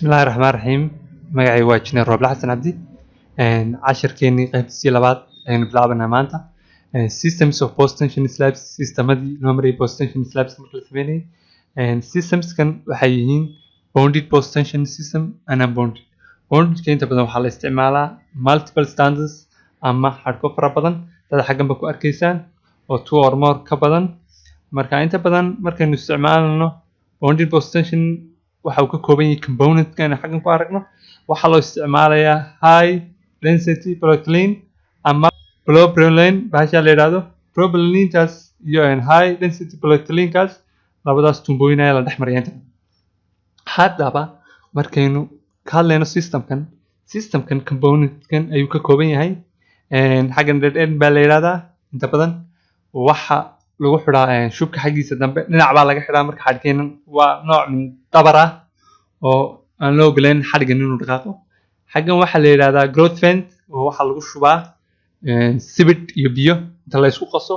بسم الله الرحمن الرحيم magacay waa Injineer Rooble Xasan Cabdi casharkeennii qaybtiisii labaad ayaynu bilaabanaa maanta systems of post tension slabs systemadii loo marayay post tension slabs marka la sameynayay systemskan waxay yihiin bonded post tension system and unbonded bondedka inta badan waxaa la isticmaalaa multiple standards ama xadhko fara badan dad xagganba ku arkaysaan oo two or more ka badan marka inta badan markaynu isticmaalno bonded post tension waxa uu ka kooban yahay component-kan xaggan ku aragno waxa loo isticmaalayaa high density polyethylene ama polypropylene bahasha la yiraahdo propylene-taas iyo high density polyethylene-kaas labadaas tumbooyin ayaa la dhex maraya inta haddaba markaynu ka hadlayno systemkan component-kan ayuu ka kooban yahay xaggan dead end baa la yiraahdaa inta badan waxa lagu xidhaa shubka xaggiisa dambe dhinac baa laga xidhaa marka xadhkeenan waa nooc min dabar ah oo aan loo ogoleen xadhgan inuu dhaqaaqo xaggan waxaa la yiraahdaa growth vent oo waxa lagu shubaa sibidh iyo biyo inta la isku qaso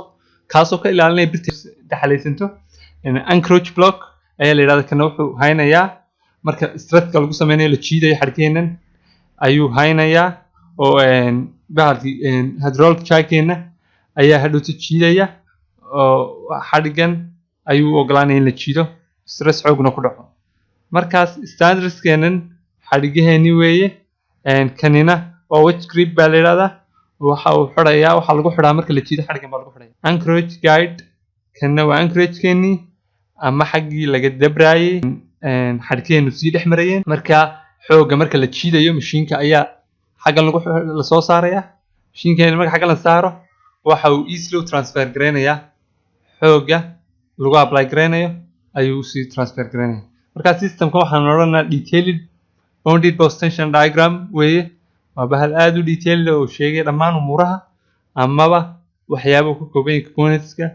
kaasoo ka ilaalinaya birta dhaxalaysanto anchorage block ayaa la yiraahdaa kana wuxuu haynayaa marka stratka lagu sameynayo la jiidayo xadhkeenan ayuu haynayaa oo bahalkii hydraulic jackeenna ayaa hadhowta jiidaya oo xadhgan ayuu ogolaanaya in la jiido stress xoogna ku dhaco markaas standardskeenan xadhigaheeni weeye kanina waa wedge grip baa la yiraahdaa waxa uu xidhayaa waxa lagu xidhaa marka la jiido xadhgan baa lagu xidhaya anchorage guide kana waa anchorage-keeni ama xaggii laga dabraayay xadhkeenu sii dhex marayeen marka xoogga marka la jiidayo mashiinka ayaa xaggan la soo saaraya mashiinkeena marka xaggan la saaro waxa uu easily transfer gareynayaa xoogga lagu apply gareynayo ayuu si transfer gareynaya marka systemka waxaan odhanaa detailed bonded post tension diagram weeye waa bahal aad u detailed oo sheegay dhammaan umuuraha amaba waxyaabaha ku kooban yahay componentska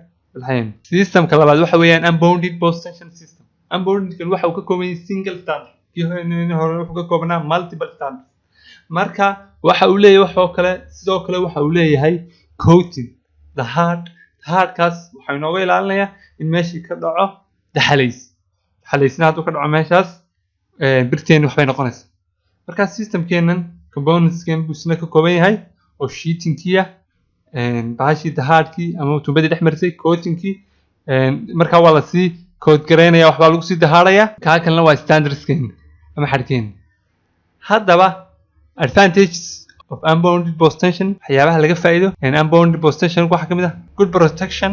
systemka labaad waxa weeyaan unbonded post tension system unbondedkan waxa uu ka kooban yahay single standard kii hore wuxuu ka koobnaa multiple standards marka waxa uu leeyahay wax oo kale sidoo kale waxa uu leeyahay coating the hardkaas waxaa inooga ilaalinayaa in meeshii ka dhaco daxalaysna hadduu ka dhaco meeshaas birteeni waxbay noqonaysaa markaa systemkeenan componentsken buu isna ka kooban yahay oo sheetingkiia bahashii dahaadhkii ama tumbadii dhex marisay coatingkii markaa waa lasii coat gareynaya waxbaa lagu sii dahaadhaya kaa kalena waa standardskeeni ama xadhkeeni haddaba advantages of unbonded post tension waxyaabaha laga faa'iido unbonded post tension waxa kamid ah good protection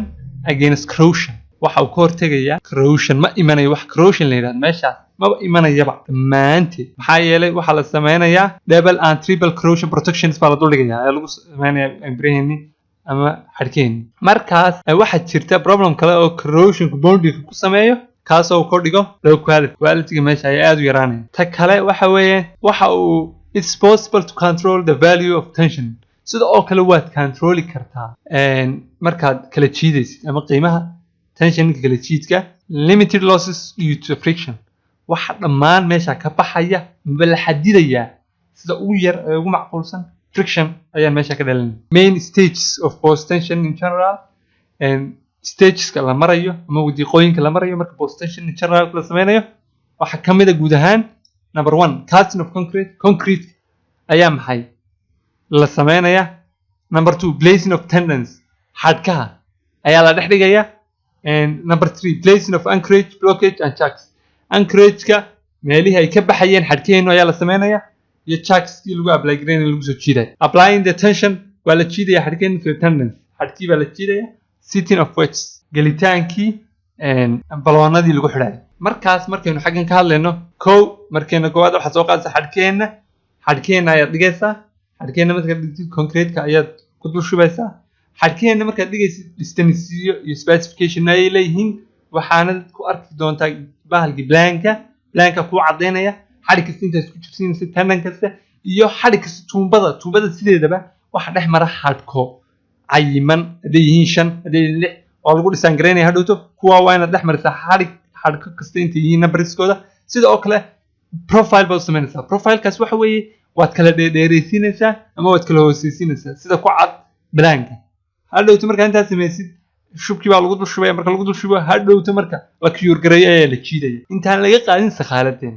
against corrosion waxa uu ka hortagayaa corrosion ma imanayo wax corrosion la yiraahdo meeshaas maba imanayaba dhammaanteed maxaa yeelay waxaa la sameynayaa double and triple corrosion protections baa la duldhigayaa ee lagu sameynayaa biraheenni ama xadhkeenni markaas waxaa jirta problem kale oo corrosion bondedka ku sameeyo kaasoo uu ka dhigo low quality meesha ayaa aad u yaraanaya ta kale waxa weeye waxa uu it's possible to control the value of tension sida oo kale waad controli kartaa markaad kala jiidaysid ama qiimaha tensionka kala jiidka limited losses due to friction waxa dhammaan meesha ka baxaya ma la xadidayaa sida ugu yar ee ugu macquulsan friction ayaa meesha ka dhalanaya main stages of post tension in general stageska la marayo ama wadiiqooyinka la marayo marka post tension in general la sameynayo waxa kamid ah guud ahaan number 1 casting of concrete ayaa maxay la sameynaya number 2 placing of tendons xadhkaha ayaa la dhex dhigaya and number 3 placing of anchorage blockage and chucks anchorage-ka meelihii ay ka baxayeen xadhkeenu ayaa la sameynaya iyo chucks-kii lagu apply gareynaya lagu soo jiidaya applying the tension waa la jiidaya xadhkeenu to tendons xadhkii baa la jiidaya sitting of wedges gelitaankii baloonadii lagu xidhayo markaas markaynu xaggan ka hadlayno markayna koowaad waxaad soo qaadaysaa xadhkeenna ayaad dhigaysaa xadhkeenna markaad dhigtid concrete-ka ayaad ku dul shubaysaa xadhkeenna markaad dhigaysid distanceyo iyo specification ayay leeyihiin waxaana ku arki doontaa bahalkii blanka kuu cadaynaya xadhig kasta intaad isku jirsiinaysa tendon kasta iyo xadhig kasta tuumbada sideedaba waxa dhex mara xadhko cayiman hadday yihiin 5 hadday 6 oo lagu dhisaan gareynaya hadhowto kuwa waa inaad dhex marisaa xadhko kasta intay yihiin numberskooda sida oo kale profile baad sameynaysaa profilekaas waxa weeye waad kala dheereysiinaysaa ama waad kala hooseysiinaysaa sida ku cad blanka hadhowto markaa intaad samaysid shubkii baa lagu dul shubaya marka lagu dul shubo hadhowto marka la cure gareeyo ayaa la jiidaya intaan laga qaadin sakhaalateen